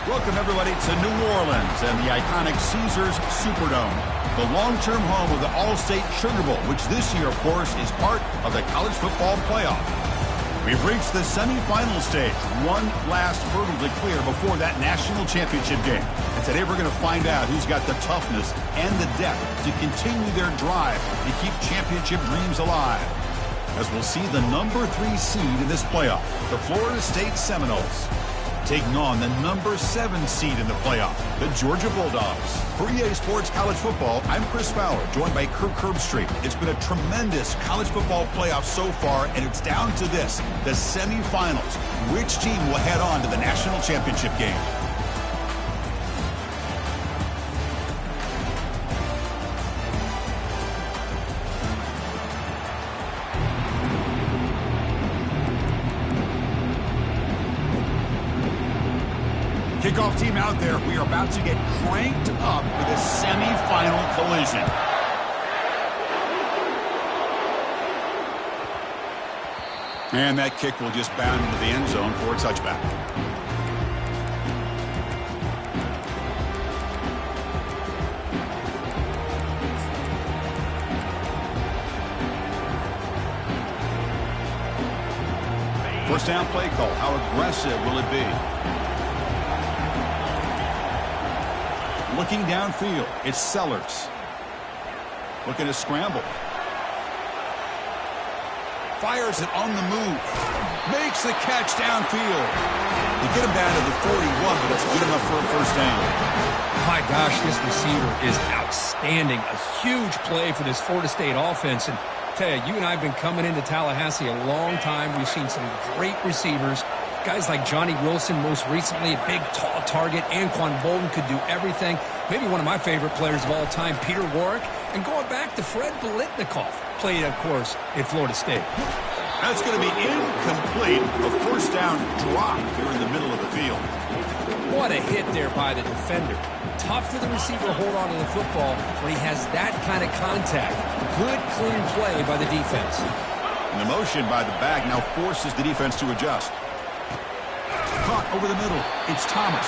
Welcome, everybody, to New Orleans and the iconic Caesars Superdome, the long-term home of the All-State Sugar Bowl, which this year, of course, is part of the college football playoff. We've reached the semifinal stage, one last hurdle to clear before that national championship game. And today we're going to find out who's got the toughness and the depth to continue their drive to keep championship dreams alive. As we'll see the number 3 seed in this playoff, the Florida State Seminoles, taking on the number 7 seed in the playoff, the Georgia Bulldogs. For EA Sports College Football, I'm Chris Fowler, joined by Kirk Herbstreit. It's been a tremendous college football playoff so far, and it's down to this, the semifinals. Which team will head on to the national championship game? Kickoff team out there. We are about to get cranked up with a semifinal collision. And that kick will just bound into the end zone for a touchback. First down play call. How aggressive will it be? Looking downfield, it's Sellers. Looking to scramble. Fires it on the move. Makes the catch downfield. They get him down to the 41, but it's good enough for a first down. My gosh, this receiver is outstanding. A huge play for this Florida State offense. And I tell you, you and I have been coming into Tallahassee a long time. We've seen some great receivers. Guys like Johnny Wilson, most recently, a big, tall target. Anquan Bolden could do everything. Maybe one of my favorite players of all time, Peter Warrick. And going back to Fred Biletnikoff, played, of course, at Florida State. That's going to be incomplete. A first down drop here in the middle of the field. What a hit there by the defender. Tough for the receiver to hold on to the football when he has that kind of contact. Good, clean play by the defense. And the motion by the back now forces the defense to adjust. Caught over the middle. It's Thomas.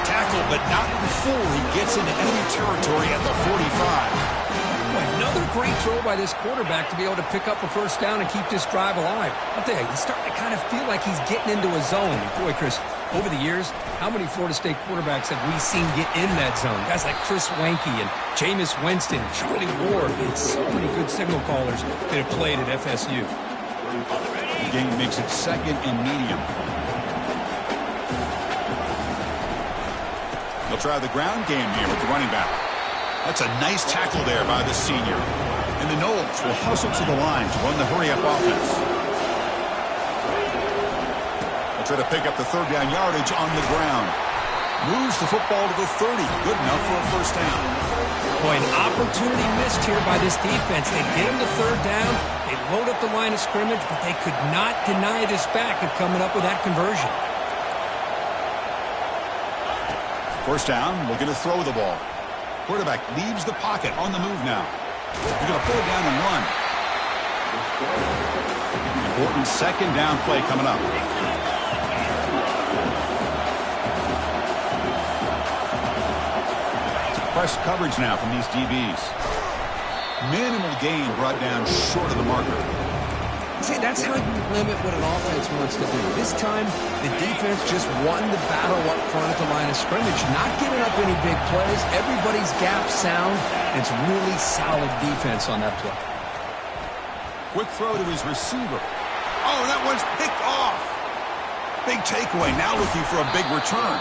Tackled, but not before he gets into enemy territory at the 45. Another great throw by this quarterback to be able to pick up a first down and keep this drive alive. I'll tell you, he's starting to kind of feel like he's getting into a zone. And boy, Chris, over the years, how many Florida State quarterbacks have we seen get in that zone? Guys like Chris Wanke and Jameis Winston, Charlie Ward, and so many good signal callers that have played at FSU. The game makes it second and medium. They'll try the ground game here with the running back. That's a nice tackle there by the senior. And the Noles will hustle to the line to run the hurry-up offense. They'll try to pick up the third down yardage on the ground. Moves the football to the 30. Good enough for a first down. Boy, an opportunity missed here by this defense. They get him to third down. They load up the line of scrimmage, but they could not deny this back of coming up with that conversion. First down, looking to throw the ball. Quarterback leaves the pocket on the move now. They're going to pull it down and run. Important second down play coming up. Press coverage now from these DBs. Minimal gain brought down short of the marker. See, that's how you limit what an offense wants to do. This time, the defense just won the battle up front at the line of scrimmage, not giving up any big plays. Everybody's gap sound. It's really solid defense on that play. Quick throw to his receiver. Oh, that one's picked off. Big takeaway. Now looking for a big return.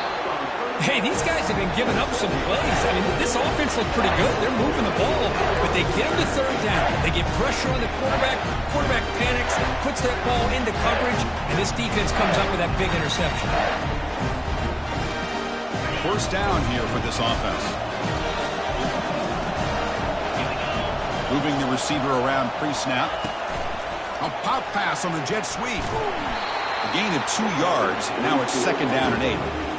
Hey, these guys have been giving up some plays. I mean, this offense looked pretty good. They're moving the ball, but they get him to third down. They get pressure on the quarterback. Quarterback panics, puts that ball into coverage, and this defense comes up with that big interception. First down here for this offense. Moving the receiver around pre-snap. A pop pass on the jet sweep. A gain of 2 yards. Now it's second down and 8.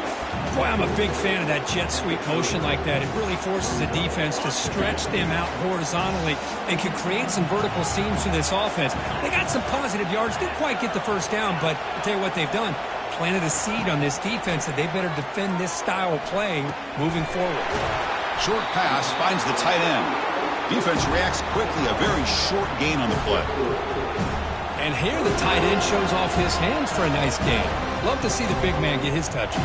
Boy, I'm a big fan of that jet sweep motion like that. It really forces the defense to stretch them out horizontally and can create some vertical seams for this offense. They got some positive yards. Didn't quite get the first down, but I'll tell you what they've done. planted a seed on this defense that they better defend this style of play moving forward. Short pass finds the tight end. Defense reacts quickly, a very short gain on the play. And here the tight end shows off his hands for a nice gain. Love to see the big man get his touches.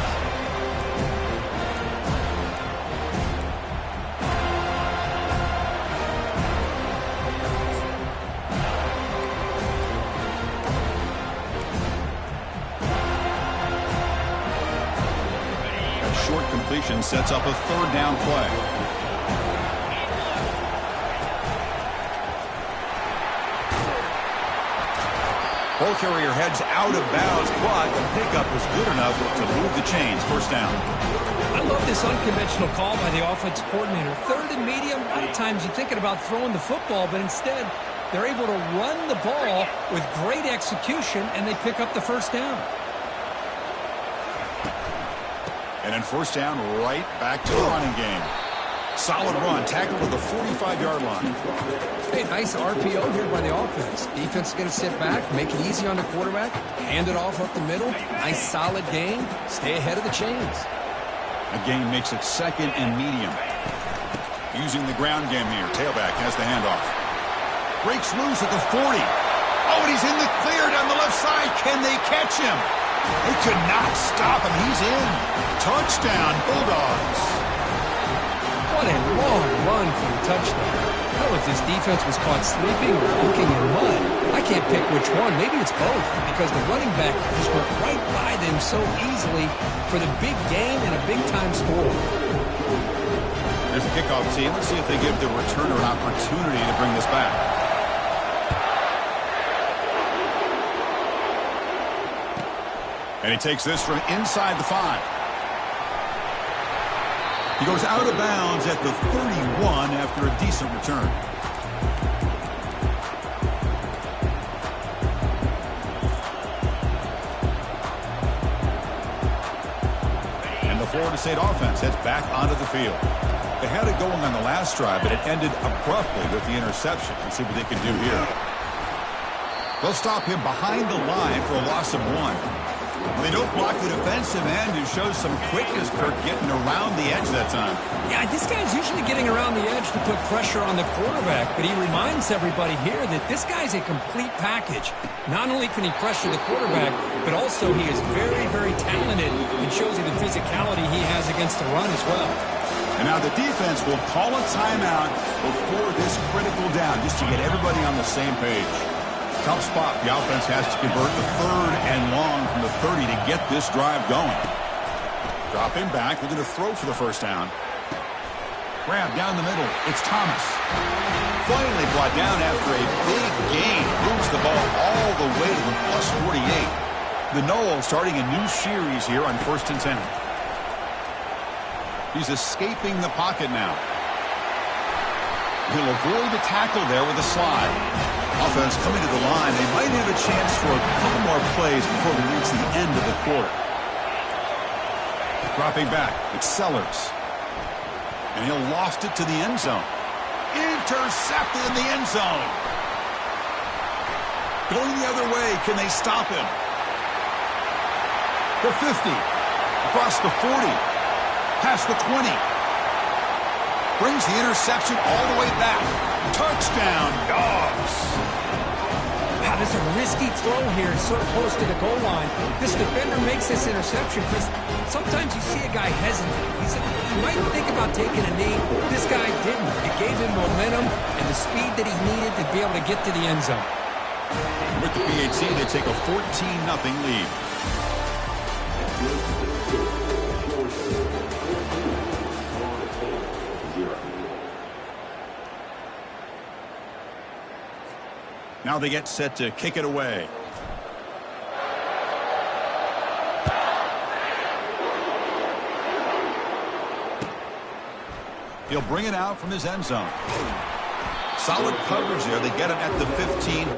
Short completion sets up a third down play. Ball carrier heads out of bounds, but the pickup was good enough to move the chains. First down. I love this unconventional call by the offensive coordinator. Third and medium, a lot of times you're thinking about throwing the football, but instead they're able to run the ball with great execution, and they pick up the first down. And then first down, right back to the running game. Solid run, tackled at the 45-yard line. Hey, nice RPO here by the offense. Defense is going to sit back, make it easy on the quarterback, hand it off up the middle. Nice solid gain. Stay ahead of the chains. A gain makes it second and medium. Using the ground game here. Tailback has the handoff. Breaks loose at the 40. Oh, and he's in the clear down the left side. Can they catch him? They could not stop him. He's in. Touchdown, Bulldogs. What a long run for the touchdown. I don't know if this defense was caught sleeping or looking in mud. I can't pick which one. Maybe it's both, because the running back just went right by them so easily for the big gain and a big-time score. There's the kickoff team. Let's see if they give the returner an opportunity to bring this back. And he takes this from inside the 5. He goes out of bounds at the 31 after a decent return. And the Florida State offense heads back onto the field. They had it going on the last drive, but it ended abruptly with the interception. Let's see what they can do here. They'll stop him behind the line for a loss of 1. They don't block the defensive end, who shows some quickness, Kirk, getting around the edge that time. Yeah, this guy's usually getting around the edge to put pressure on the quarterback, but he reminds everybody here that this guy's a complete package. Not only can he pressure the quarterback, but also he is very, very talented and shows you the physicality he has against the run as well. And now the defense will call a timeout before this critical down, just to get everybody on the same page. Tough spot. The offense has to convert the third and long from the 30 to get this drive going. Dropping back, looking to throw for the first down. Grab down the middle. It's Thomas. Finally brought down after a big gain. Moves the ball all the way to the plus 48. The Noles starting a new series here on 1st and 10. He's escaping the pocket now. He'll avoid the tackle there with a slide. Offense coming to the line. They might have a chance for a couple more plays before we reach the end of the quarter. Dropping back. It's Sellers. And he'll loft it to the end zone. Intercepted in the end zone. Going the other way. Can they stop him? The 50. Across the 40. Past the 20. Brings the interception all the way back. Touchdown, Dogs. Wow, this is a risky throw here, so close to the goal line. This defender makes this interception because sometimes you see a guy hesitate. He might think about taking a knee. This guy didn't. It gave him momentum and the speed that he needed to be able to get to the end zone. With the PAT, they take a 14-0 lead. Now they get set to kick it away. He'll bring it out from his end zone. Solid coverage there. They get it at the 15.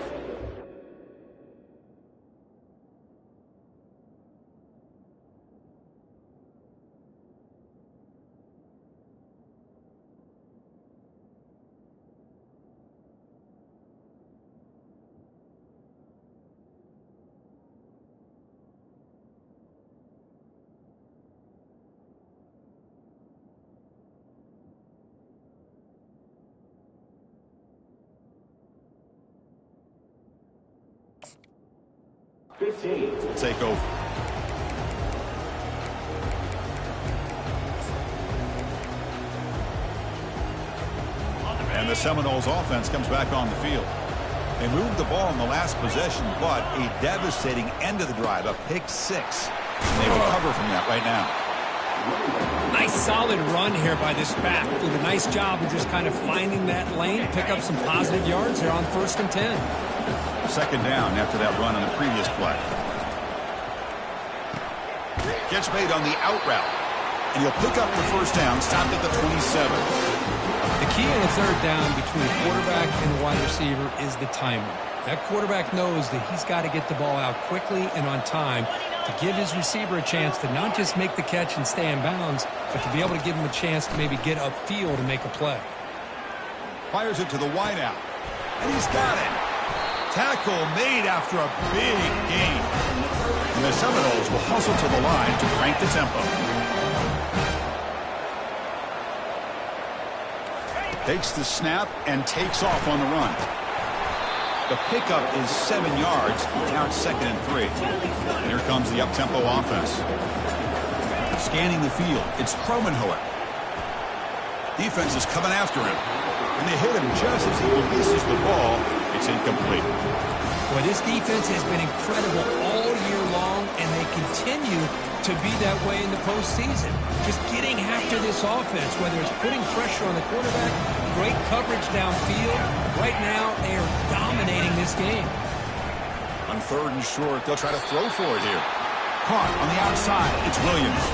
will take over. And the Seminoles offense comes back on the field. They moved the ball in the last possession, but a devastating end of the drive, a pick six. And they recover from that right now. Nice solid run here by this back. Did a nice job of just kind of finding that lane, pick up some positive yards here on 1st and 10. Second down after that run on the previous play. Catch made on the out route. And he'll pick up the first down, stopped at the 27. The key on the third down between the quarterback and the wide receiver is the timing. That quarterback knows that he's got to get the ball out quickly and on time to give his receiver a chance to not just make the catch and stay in bounds, but to be able to give him a chance to maybe get upfield and make a play. Fires it to the wideout. And he's got it. Tackle made after a big gain. And the Seminoles will hustle to the line to crank the tempo. Takes the snap and takes off on the run. The pickup is 7 yards. Now it's 2nd and 3. And here comes the up-tempo offense. Scanning the field, it's Kromenhoek. Defense is coming after him. And they hit him just as he releases the ball. It's incomplete. Well, this defense has been incredible all year long, and they continue to be that way in the postseason. Just getting after this offense, whether it's putting pressure on the quarterback, great coverage downfield. Right now, they are dominating this game. On 3rd and short, they'll try to throw for it here. Caught on the outside. It's Williams.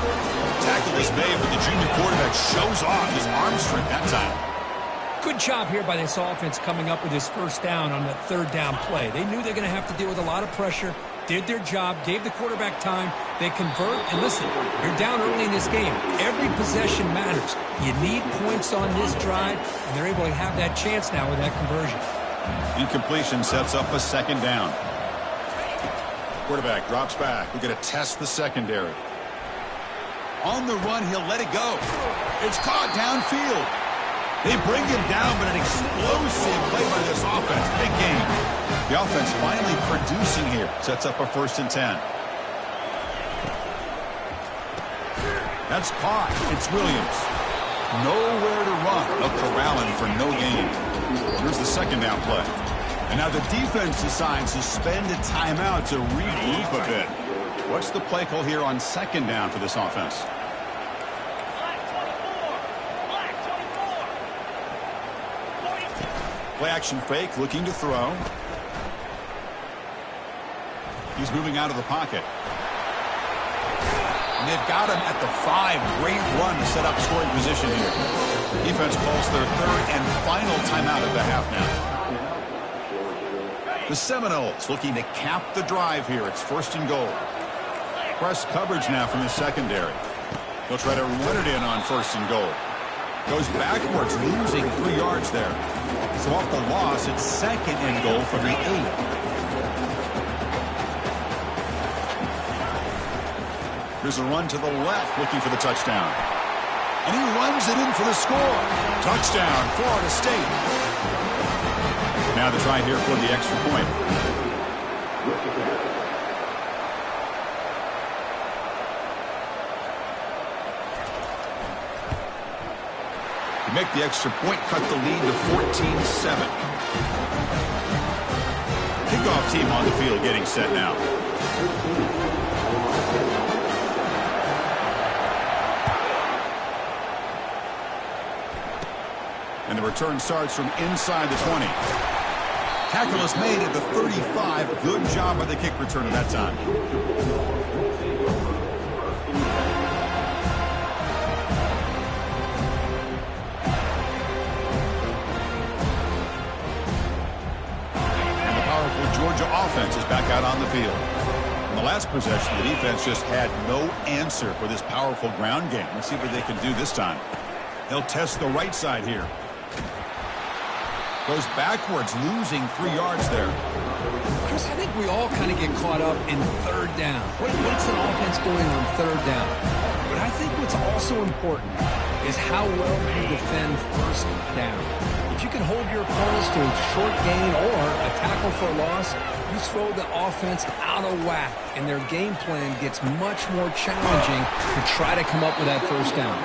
Tackle is made, but the junior quarterback shows off his arm strength that time. Good job here by this offense coming up with this first down on that 3rd down play. They knew they're going to have to deal with a lot of pressure, did their job, gave the quarterback time. They convert, and listen, you're down early in this game. Every possession matters. You need points on this drive, and they're able to have that chance now with that conversion. Incompletion sets up a 2nd down. Quarterback drops back. We're going to test the secondary. On the run, he'll let it go. It's caught downfield. They bring him down, but an explosive play by this offense. Big game. The offense finally producing here. Sets up a 1st and 10. That's caught. It's Williams. Nowhere to run. They'll corral him for no gain. Here's the 2nd down play. And now the defense decides to spend a timeout to regroup a bit. What's the play call here on 2nd down for this offense? Play action fake, looking to throw. He's moving out of the pocket. And they've got him at the 5. Great run to set up scoring position here. Defense calls their 3rd and final timeout of the half now. The Seminoles looking to cap the drive here. It's 1st and goal. Press coverage now from the secondary. They'll try to run it in on 1st and goal. Goes backwards, losing 3 yards there. So off the loss, it's 2nd and goal from the 8. Here's a run to the left, looking for the touchdown. And he runs it in for the score. Touchdown, Florida State. Now the try here for the extra point. To make the extra point, cut the lead to 14-7. Kickoff team on the field getting set now. And the return starts from inside the 20. Tackle is made at the 35. Good job by the kick returner that time. Georgia offense is back out on the field. In the last possession, the defense just had no answer for this powerful ground game. Let's see what they can do this time. They'll test the right side here. Goes backwards, losing 3 yards there. Chris, I think we all kind of get caught up in 3rd down. What's an offense doing on 3rd down? But I think what's also important is how well you defend first down. If you can hold your opponents to a short gain or a tackle for a loss, you throw the offense out of whack, and their game plan gets much more challenging to try to come up with that first down.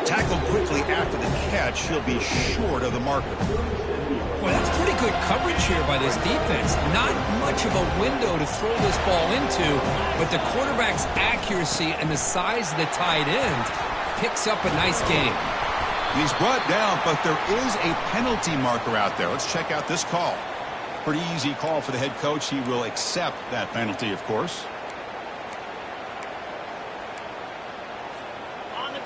Tackled quickly after the catch, he'll be short of the marker. Well, that's pretty good coverage here by this defense. Not much of a window to throw this ball into, but the quarterback's accuracy and the size of the tight end picks up a nice gain. He's brought down, but there is a penalty marker out there. Let's check out this call. Pretty easy call for the head coach. He will accept that penalty, of course.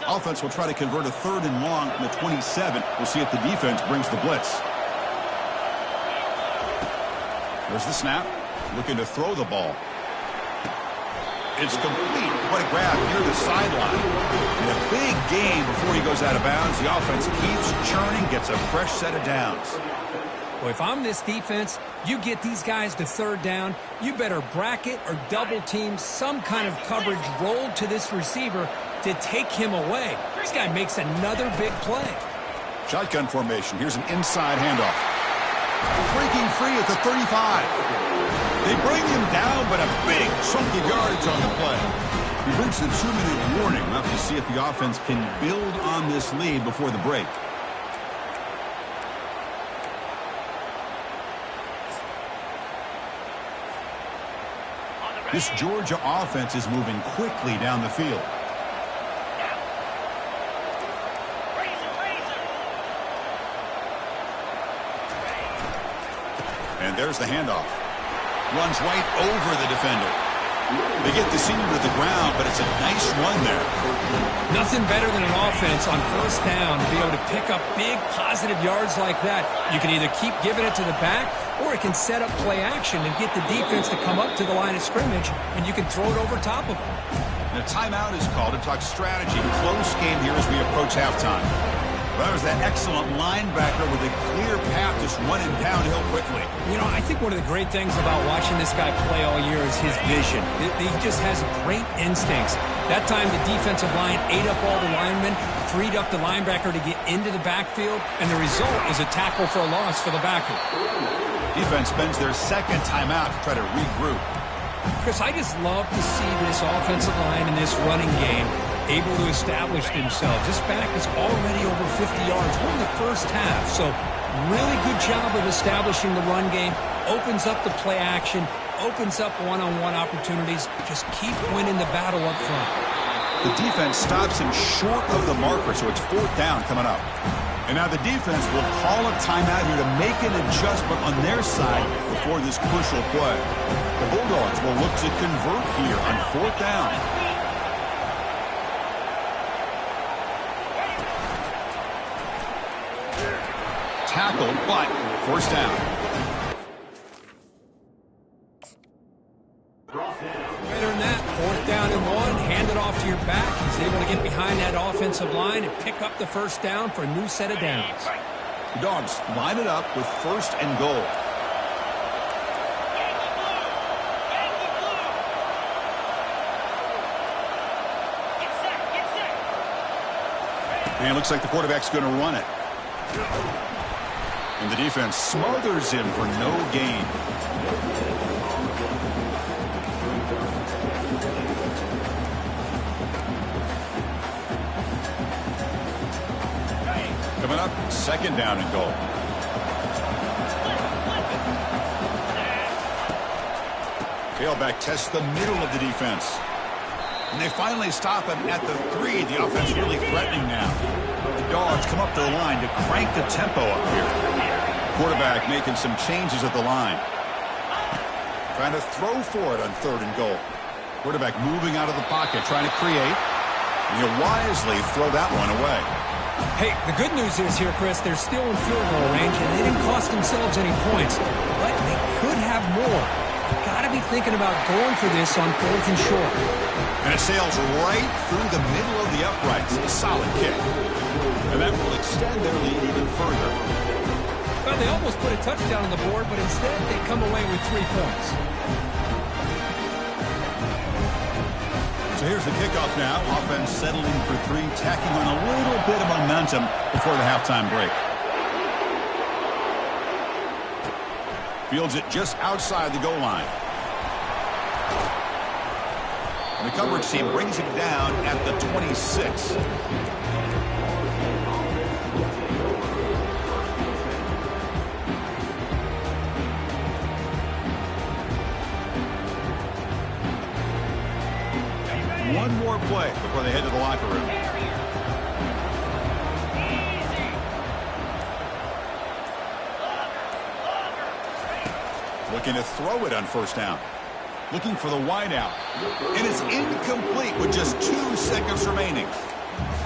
Offense will try to convert a 3rd and long from the 27. We'll see if the defense brings the blitz. There's the snap. Looking to throw the ball. It's complete. What a grab near the sideline. And a big gain before he goes out of bounds. The offense keeps churning, gets a fresh set of downs. Well, if I'm this defense, you get these guys to 3rd down, you better bracket or double team some kind of coverage rolled to this receiver to take him away. This guy makes another big play. Shotgun formation. Here's an inside handoff. Breaking free at the 35. They bring him down, but a big chunk of yards on the play. We've reached the 2-minute warning. We'll have to see if the offense can build on this lead before the break. This Georgia offense is moving quickly down the field. And there's the handoff. Runs right over the defender. They get the senior to the ground, but it's a nice run there. Nothing better than an offense on 1st down to be able to pick up big positive yards like that. You can either keep giving it to the back, or it can set up play action and get the defense to come up to the line of scrimmage, and you can throw it over top of them. And a timeout is called to talk strategy. Close game here as we approach halftime. Well, that was that excellent linebacker with a clear path just running downhill quickly. You know, I think one of the great things about watching this guy play all year is his vision. He just has great instincts. That time the defensive line ate up all the linemen, freed up the linebacker to get into the backfield, and the result is a tackle for a loss for the backer. Defense spends their 2nd timeout to try to regroup. Chris, I just love to see this offensive line in this running game able to establish themselves. This back is already over 50 yards. We're in the 1st half, so really good job of establishing the run game. Opens up the play action, opens up one-on-one opportunities. Just keep winning the battle up front. The defense stops him short of the marker, so it's 4th down coming up. And now the defense will call a timeout here to make an adjustment on their side before this crucial play. The Bulldogs will look to convert here on 4th down. Tackled, but 1st down. Better than that, 4th down and 1, hand it off to your back. He's able to get behind that offensive line and pick up the 1st down for a new set of downs. The Dogs line it up with 1st and goal. And it looks like the quarterback's going to run it. And the defense smothers him for no gain. Coming up, 2nd down and goal. Tailback tests the middle of the defense. And they finally stop him at the 3. The offense really threatening now. The Dogs come up to the line to crank the tempo up here. Quarterback making some changes at the line. Trying to throw for it on 3rd and goal. Quarterback moving out of the pocket, trying to create. And he'll wisely throw that one away. Hey, the good news is here, Chris, they're still in field goal range, and they didn't cost themselves any points. But they could have more. Got to be thinking about going for this on 4th and short. And it sails right through the middle of the uprights. A solid kick. And that will extend their lead even further. Well, they almost put a touchdown on the board, but instead they come away with 3 points. So here's the kickoff now. Offense settling for three, tacking on a little bit of momentum before the halftime break. Fields it just outside the goal line. And the coverage team brings it down at the 26. One more play before they head to the locker room. Looking to throw it on first down. Looking for the wide out. And it's incomplete with just 2 seconds remaining.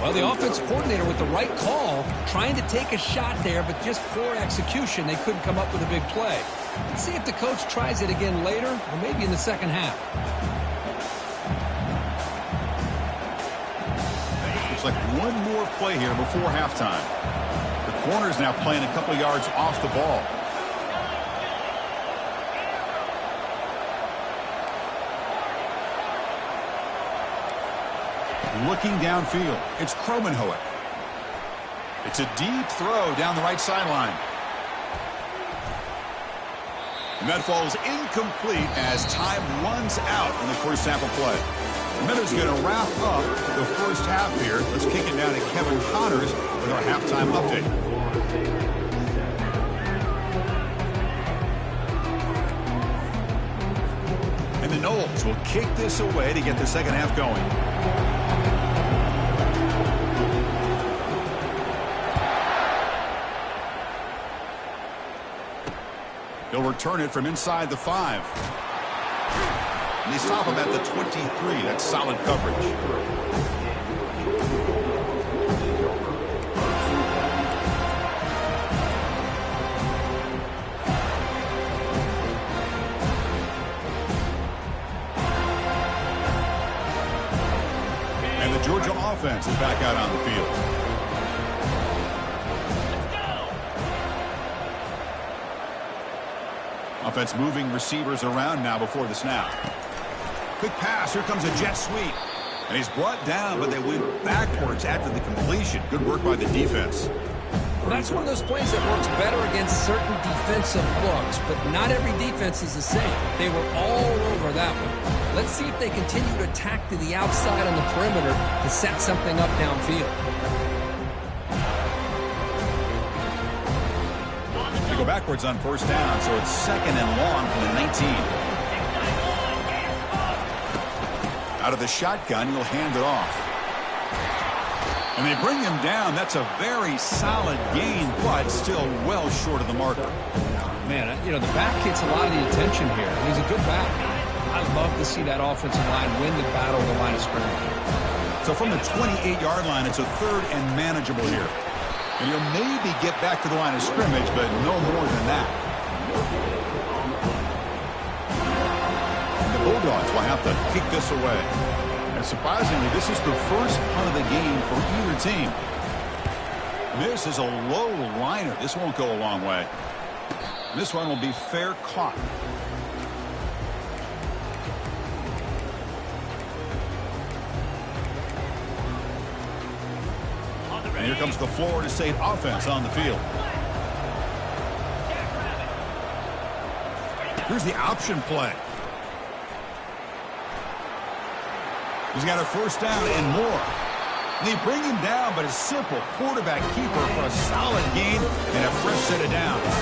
Well, the offense coordinator with the right call, trying to take a shot there, but just poor execution. They couldn't come up with a big play. Let's see if the coach tries it again later, or maybe in the second half. Looks like one more play here before halftime. The corner's now playing a couple yards off the ball. Looking downfield, it's Kromenhoek. It's a deep throw down the right sideline. And that falls incomplete as time runs out in the first half of play. Miller's going to wrap up the first half here. Let's kick it down to Kevin Connors with our halftime update. And the Noles will kick this away to get the second half going. He'll return it from inside the 5. And they stop him at the 23. That's solid coverage. And the Georgia offense is back out on the field. Offense moving receivers around now before the snap. Quick pass. Here comes a jet sweep. And he's brought down, but they went backwards after the completion. Good work by the defense. Well, that's one of those plays that works better against certain defensive looks, but not every defense is the same. They were all over that one. Let's see if they continue to attack to the outside on the perimeter to set something up downfield. They go backwards on first down, so it's second and long from the 19. Out of the shotgun, he'll hand it off. And they bring him down. That's a very solid gain, but still well short of the marker. Man, you know, the back gets a lot of the attention here. He's a good back. I love to see that offensive line win the battle of the line of scrimmage. So from the 28-yard line, it's a third and manageable here. And he'll maybe get back to the line of scrimmage, but no more than that. And the Bulldogs will have to kick this away. And surprisingly, this is the first punt of the game for either team. This is a low liner. This won't go a long way. This one will be fair caught. And here comes the Florida State offense on the field. Here's the option play. He's got a first down and more. And they bring him down, but a simple quarterback keeper for a solid gain and a fresh set of downs.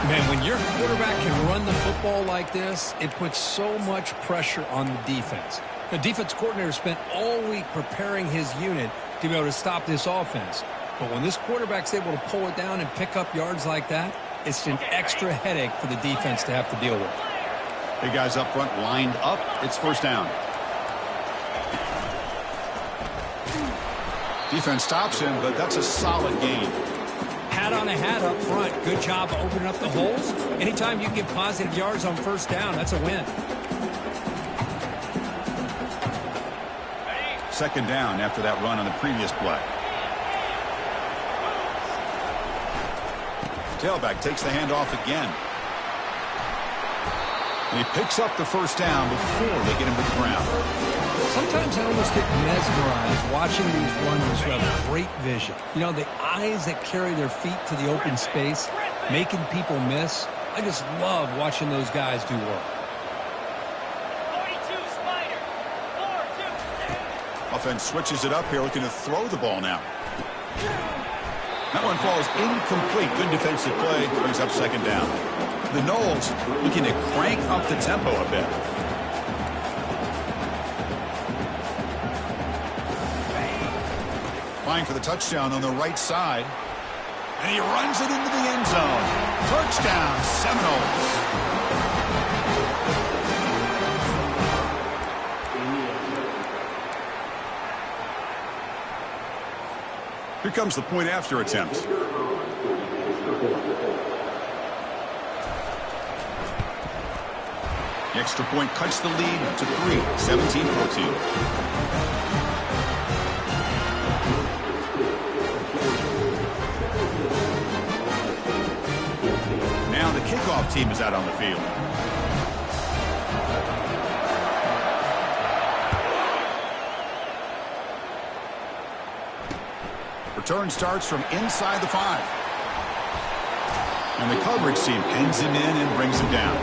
Man, when your quarterback can run the football like this, it puts so much pressure on the defense. The defense coordinator spent all week preparing his unit to be able to stop this offense. But when this quarterback's able to pull it down and pick up yards like that, it's an extra headache for the defense to have to deal with. Big guys up front lined up. It's first down. Defense stops him, but that's a solid gain. Hat on a hat up front. Good job of opening up the holes. Anytime you get positive yards on first down, that's a win. Second down after that run on the previous play. Tailback takes the handoff again. And he picks up the first down before they get him to the ground. Sometimes I almost get mesmerized watching these runners who have great vision. You know, the eyes that carry their feet to the open space, making people miss. I just love watching those guys do work. 42 Spider. 4-2. Offense switches it up here, looking to throw the ball now. That one falls incomplete. Good defensive play. Brings up second down. The Noles looking to crank up the tempo a bit. Flying for the touchdown on the right side. And he runs it into the end zone. Touchdown, Seminoles. Here comes the point after attempt. The extra point cuts the lead to 3, 17-14. Now the kickoff team is out on the field. Return starts from inside the 5. And the coverage team pins him in and brings him down.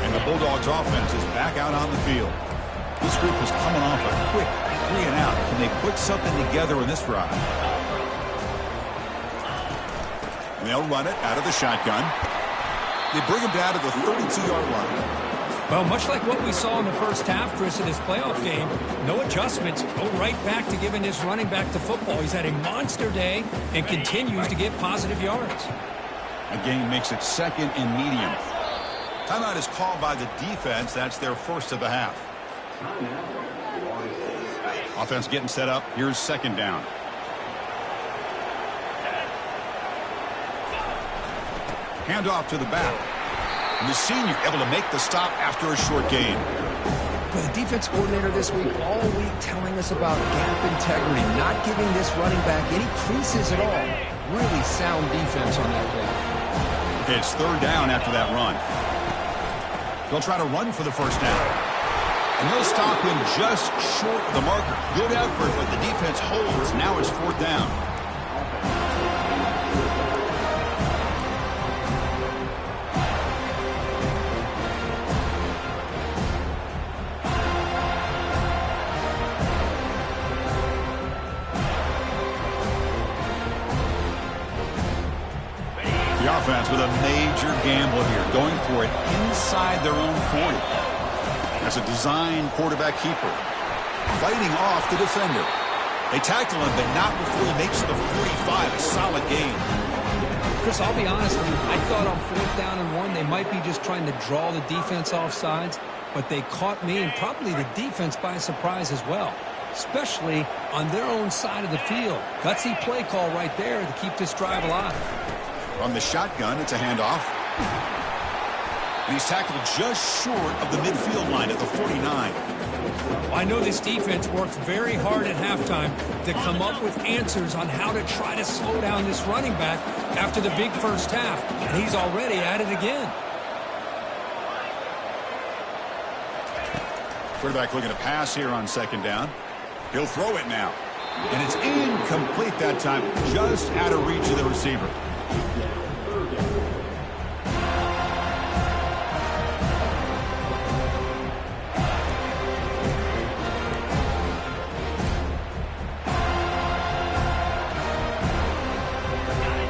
And the Bulldogs offense is back out on the field. This group is coming off a quick 3 and out. Can they put something together in this drive? And they'll run it out of the shotgun. They bring him down to the 32-yard line. Well, much like what we saw in the first half, Chris, in this playoff game, no adjustments. Go right back to giving this running back to football. He's had a monster day and continues to get positive yards. A game makes it second and medium. Timeout is called by the defense. That's their first of the half. Offense getting set up. Here's second down. Handoff to the back. And the senior able to make the stop after a short gain. But the defense coordinator this week, all week telling us about gap integrity, not giving this running back any creases at all. Really sound defense on that play. Okay, it's third down after that run. They'll try to run for the first down. And they'll stop him just short of the marker. Good effort, but the defense holds. Now it's fourth down. Offense with a major gamble here, going for it inside their own 40. As a design quarterback keeper, fighting off the defender. They tackle him, but not before he makes the 45. A solid gain. Chris, I'll be honest with you. I thought on fourth down and 1, they might be just trying to draw the defense off sides, but they caught me and probably the defense by surprise as well, especially on their own side of the field. Gutsy play call right there to keep this drive alive. From the shotgun, it's a handoff. And he's tackled just short of the midfield line at the 49. Well, I know this defense worked very hard at halftime to come up with answers on how to try to slow down this running back after the big first half, and he's already at it again. Quarterback looking to pass here on second down. He'll throw it now. And it's incomplete that time, just out of reach of the receiver.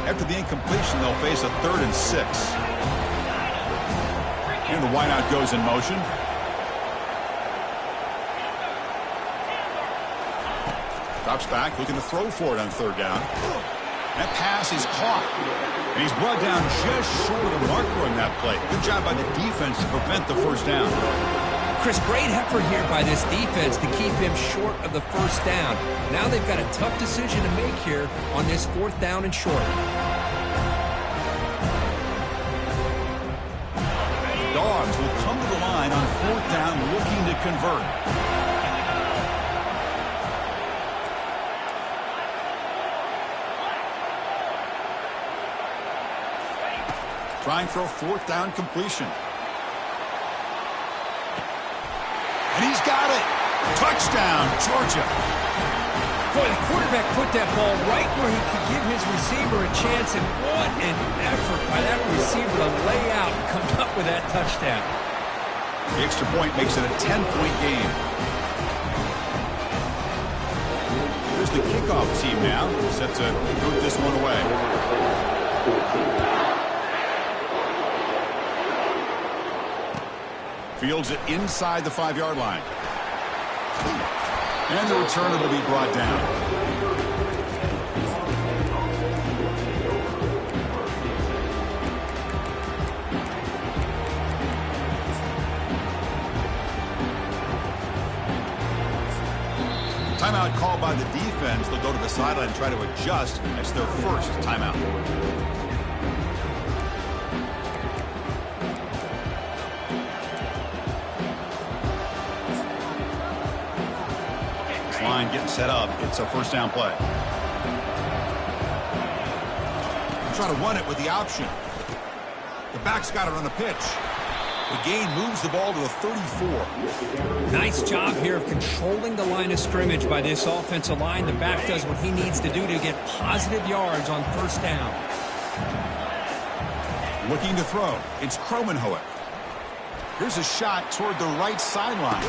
After the incompletion, they'll face a 3rd and 6. And the wideout goes in motion. Drops back, looking to throw for it on third down. That pass is caught. And he's brought down just short of the marker on that play. Good job by the defense to prevent the first down. Chris, great effort here by this defense to keep him short of the first down. Now they've got a tough decision to make here on this fourth down and short. Dogs will come to the line on fourth down looking to convert. trying for a fourth down completion. And he's got it. Touchdown, Georgia. Boy, the quarterback put that ball right where he could give his receiver a chance, and what an effort by that receiver to lay out and come up with that touchdown. The extra point makes it a 10-point game. Here's the kickoff team now, set to move this one away. Fields it inside the 5-yard line. And the returner will be brought down. Timeout called by the defense. They'll go to the sideline and try to adjust. That's their first timeout. Line getting set up. It's a first down play. Try to run it with the option. The back's got it on the pitch. The gain moves the ball to the 34. Nice job here of controlling the line of scrimmage by this offensive line. The back does what he needs to do to get positive yards on first down. Looking to throw. It's Kromenhoek. Here's a shot toward the right sideline.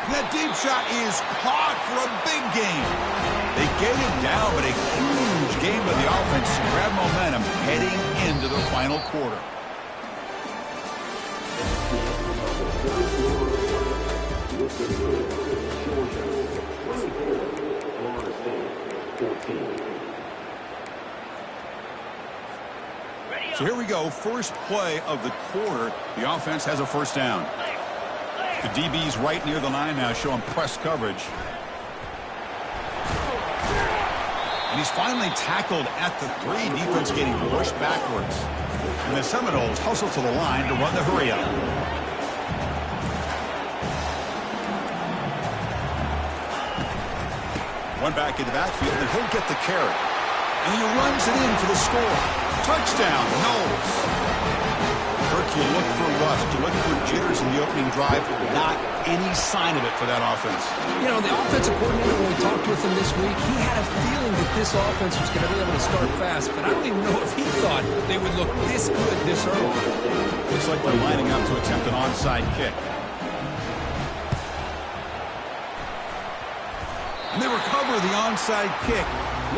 That deep shot is caught for a big gain. They get him down, but a huge game by the offense to grab momentum heading into the final quarter. So here we go, first play of the quarter. The offense has a first down. The DB's right near the line now, showing press coverage. And he's finally tackled at the 3. Defense getting pushed backwards. And the Seminoles hustle to the line to run the hurry up. One back in the backfield, and he'll get the carry. And he runs it in for the score. Touchdown, Knowles. Kirk, you look for rust, you look for jitters in the opening drive. Not any sign of it for that offense. You know, the offensive coordinator, when we talked with him this week, he had a feeling that this offense was going to be able to start fast, but I don't even know if he thought they would look this good this early. Looks like they're lining up to attempt an onside kick. And they recover the onside kick.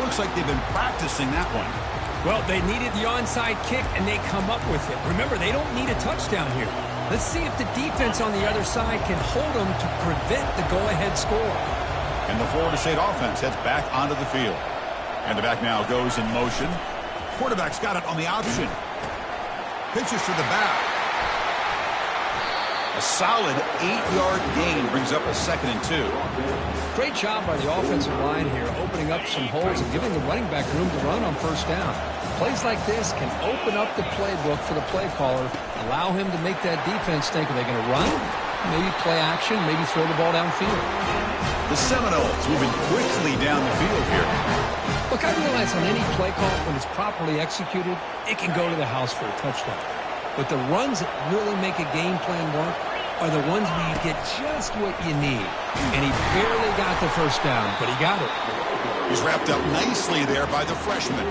Looks like they've been practicing that one. Well, they needed the onside kick, and they come up with it. Remember, they don't need a touchdown here. Let's see if the defense on the other side can hold them to prevent the go-ahead score. And the Florida State offense heads back onto the field. And the back now goes in motion. Quarterback's got it on the option. Pitches to the back. A solid 8-yard gain brings up a 2nd and 2. Great job by the offensive line here, opening up some holes and giving the running back room to run on first down. Plays like this can open up the playbook for the play caller, allow him to make that defense think, are they going to run? Maybe play action, maybe throw the ball downfield. The Seminoles moving quickly down the field here. Look, I realize on any play call, when it's properly executed, it can go to the house for a touchdown. But the runs that really make a game plan work are the ones where you get just what you need. And he barely got the first down, but he got it. He's wrapped up nicely there by the freshman.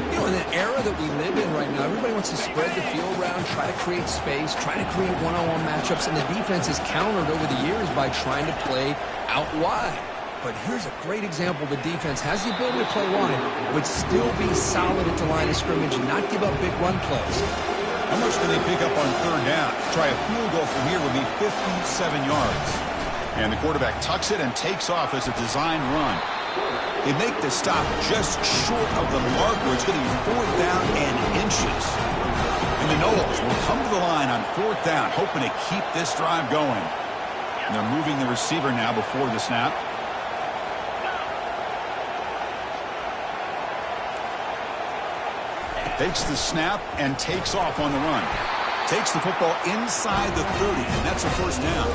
You know, in the era that we live in right now, everybody wants to spread the field around, try to create space, try to create one-on-one matchups, and the defense has countered over the years by trying to play out wide. But here's a great example. The defense has the ability to play wide, but still be solid at the line of scrimmage and not give up big run plays. How much can they pick up on 3rd down? Try a field goal from here would be 57 yards. And the quarterback tucks it and takes off as a designed run. They make the stop just short of the mark where it's going to be 4th down and inches. And the Noles will come to the line on 4th down, hoping to keep this drive going. And they're moving the receiver now before the snap. Takes the snap and takes off on the run. Takes the football inside the 30, and that's a first down.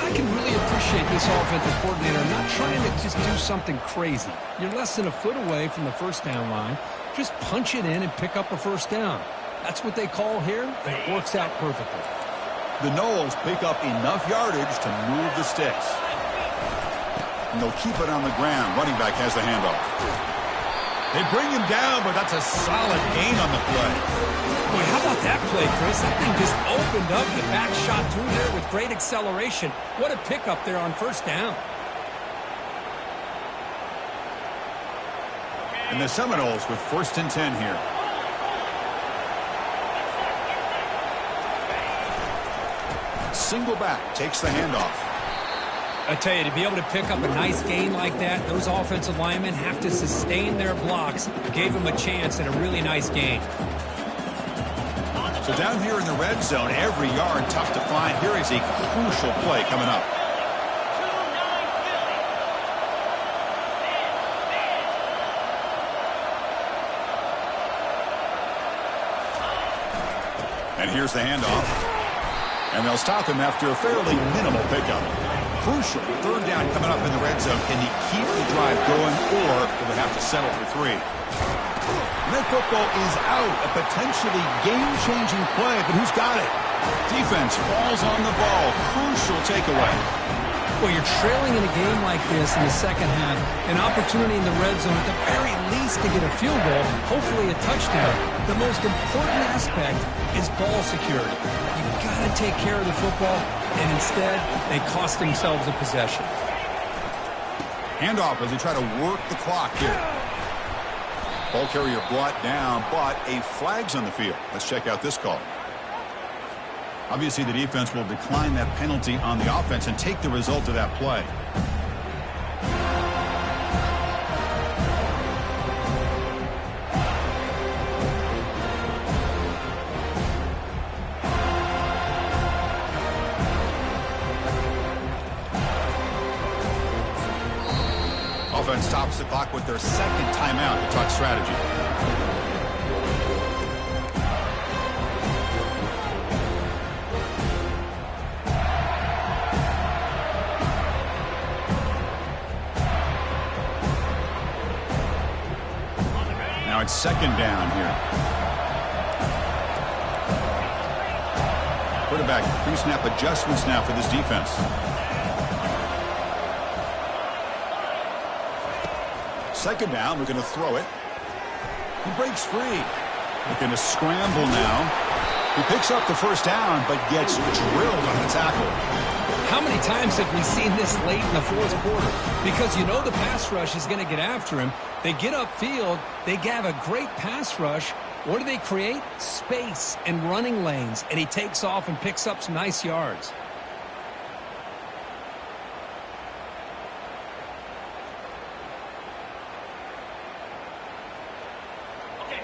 I can really appreciate this offensive coordinator not trying to just do something crazy. You're less than a foot away from the first down line. Just punch it in and pick up a first down. That's what they call here, and it works out perfectly. The Noles pick up enough yardage to move the sticks. And they'll keep it on the ground. Running back has the handoff. They bring him down, but that's a solid gain on the play. Boy, how about that play, Chris? That thing just opened up. The back shot through there with great acceleration. What a pickup there on first down. And the Seminoles with 1st and 10 here. Single back takes the handoff. I tell you, to be able to pick up a nice gain like that, those offensive linemen have to sustain their blocks. Gave them a chance at a really nice gain. So down here in the red zone, every yard tough to find. Here is a crucial play coming up. And here's the handoff. And they'll stop him after a fairly minimal pickup. Crucial 3rd down coming up in the red zone. Can he keep the drive going, or will they have to settle for 3? And that football is out. A potentially game-changing play, but who's got it? Defense falls on the ball. Crucial takeaway. Well, you're trailing in a game like this in the second half. An opportunity in the red zone at the very least to get a field goal, hopefully a touchdown. The most important aspect is ball security. You've got to take care of the football, and instead, they cost themselves a possession. Handoff as they try to work the clock here. Ball carrier brought down, but a flag's on the field. Let's check out this call. Obviously, the defense will decline that penalty on the offense and take the result of that play. Offense stops the clock with their 2nd timeout to talk strategy. Now it's 2nd down here. Quarterback pre-snap adjustments now for this defense. 2nd down, we're going to throw it. He breaks free. Looking to scramble now. He picks up the 1st down, but gets drilled on the tackle. How many times have we seen this late in the 4th quarter? Because you know the pass rush is going to get after him. They get upfield. They have a great pass rush. What do they create? Space and running lanes. And he takes off and picks up some nice yards.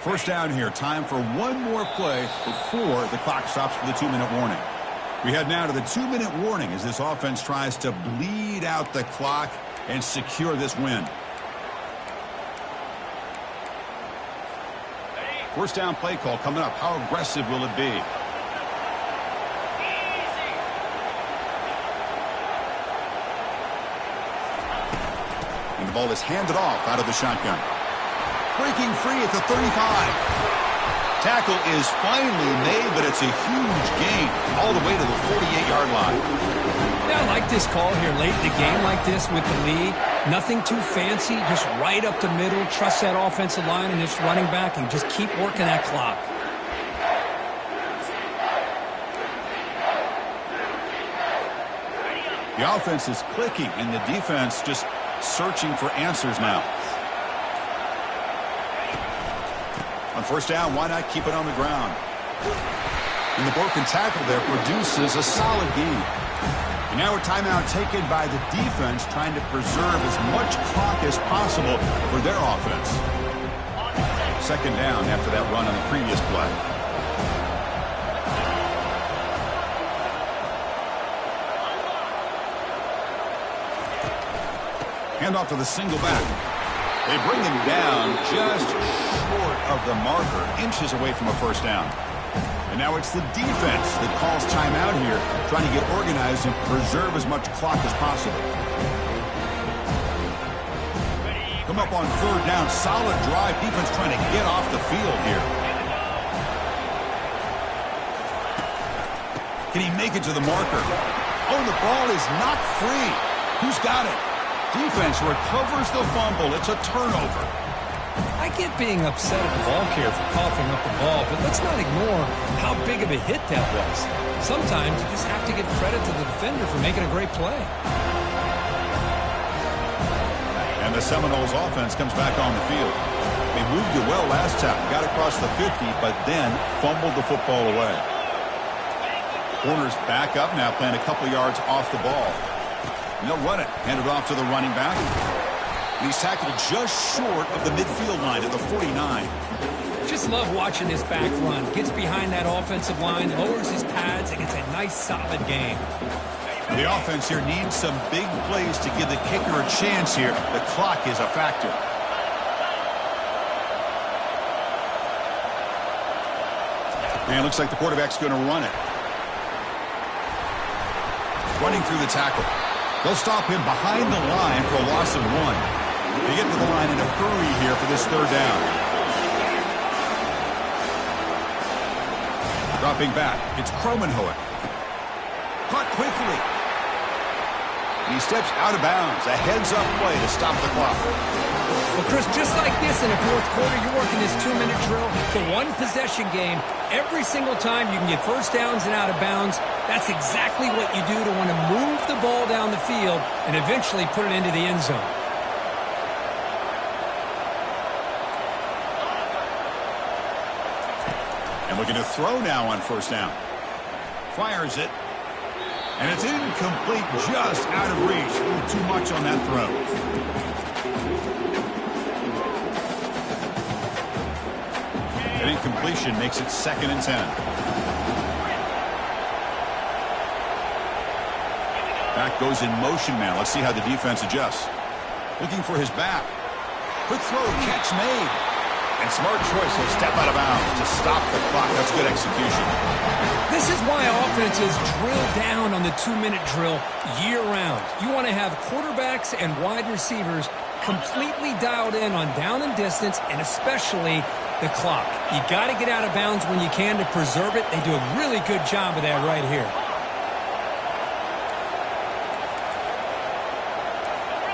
First down here. Time for one more play before the clock stops for the 2-minute warning. We head now to the 2-minute warning as this offense tries to bleed out the clock and secure this win. First down play call coming up. How aggressive will it be? And the ball is handed off out of the shotgun. Breaking free at the 35. Tackle is finally made, but it's a huge gain all the way to the 48-yard line. Yeah, I like this call here late in the game like this with the lead. Nothing too fancy, just right up the middle. Trust that offensive line and this running back and just keep working that clock. The offense is clicking and the defense just searching for answers now. On first down, why not keep it on the ground? And the broken tackle there produces a solid gain. And now a timeout taken by the defense, trying to preserve as much clock as possible for their offense. Second down after that run on the previous play. Handoff to the single back. They bring him down just short of the marker, inches away from a first down. And now it's the defense that calls timeout here, trying to get organized and preserve as much clock as possible. Come up on 3rd down, solid drive. Defense trying to get off the field here. Can he make it to the marker? Oh, the ball is not free. Who's got it? Defense recovers the fumble. It's a turnover. I get being upset at the ball carrier for coughing up the ball, but let's not ignore how big of a hit that was. Sometimes you just have to give credit to the defender for making a great play. And the Seminoles offense comes back on the field. They moved it well last time, got across the 50, but then fumbled the football away. Corners back up now, playing a couple yards off the ball. And they'll run it, hand it off to the running back. And he's tackled just short of the midfield line at the 49. Just love watching this back run. Gets behind that offensive line, lowers his pads, and gets a nice solid game. The offense here needs some big plays to give the kicker a chance here. The clock is a factor. And it looks like the quarterback's going to run it. Running through the tackle. They'll stop him behind the line for a loss of 1. They get to the line in a hurry here for this third down. Dropping back, it's Kromenhoek. Caught quickly. He steps out of bounds. A heads-up play to stop the clock. Well, Chris, just like this in the fourth quarter, you're working this 2-minute drill. It's a one-possession game. Every single time you can get first downs and out of bounds. That's exactly what you do to want to move the ball down the field and eventually put it into the end zone. And looking to throw now on first down. Fires it. And it's incomplete, just out of reach. A little too much on that throw. An incompletion makes it 2nd and 10. Back goes in motion now. Let's see how the defense adjusts. Looking for his back. Quick throw, catch made. And smart choice, he'll step out of bounds to stop the clock. That's good execution. This is why offenses drill down on the 2-minute drill year-round. You want to have quarterbacks and wide receivers completely dialed in on down and distance, and especially the clock. You got to get out of bounds when you can to preserve it. They do a really good job of that right here.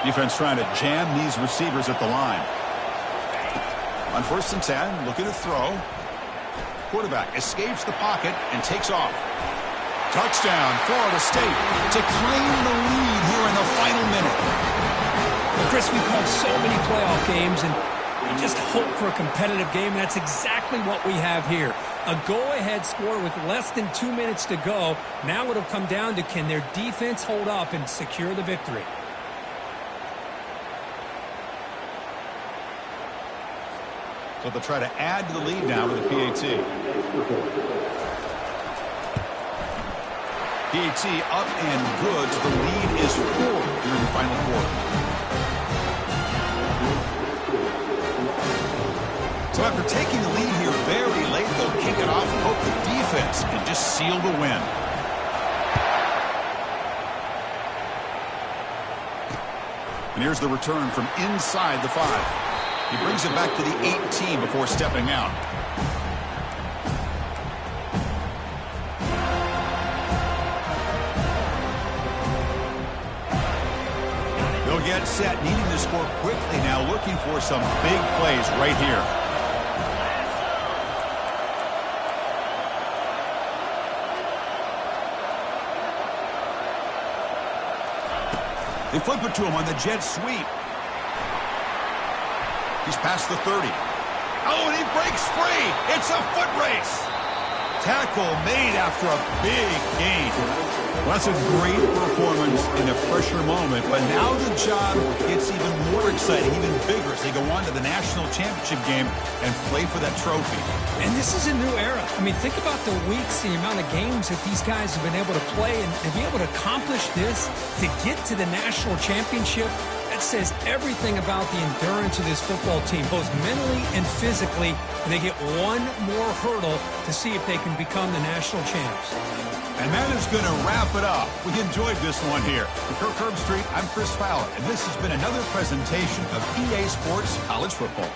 Defense trying to jam these receivers at the line. On 1st and 10, looking to throw. Quarterback escapes the pocket and takes off. Touchdown, Florida State, to claim the lead here in the final minute. Well, Chris, we've called so many playoff games, and we just hope for a competitive game, and that's exactly what we have here. A go-ahead score with less than 2 minutes to go. Now it'll come down to, can their defense hold up and secure the victory? So they'll try to add to the lead now with the PAT. PAT up and good. So the lead is 4 here in the final quarter. So after taking the lead here very late, they'll kick it off and hope the defense can just seal the win. And here's the return from inside the 5. He brings it back to the 18 before stepping out. They'll get set, needing to score quickly now, looking for some big plays right here. They flip it to him on the jet sweep. He's past the 30. Oh, and he breaks free. It's a foot race. Tackle made after a big gain. Well, that's a great performance in a pressure moment, but now the job gets even more exciting, even bigger as they go on to the national championship game and play for that trophy. And this is a new era. I mean, think about the weeks, the amount of games that these guys have been able to play, and to be able to accomplish this, to get to the national championship, that says everything about the endurance of this football team, both mentally and physically. And they get one more hurdle to see if they can become the national champs. And that is going to wrap it up. We enjoyed this one here. For Kirk Herbstreit, I'm Chris Fowler, and this has been another presentation of EA Sports College Football.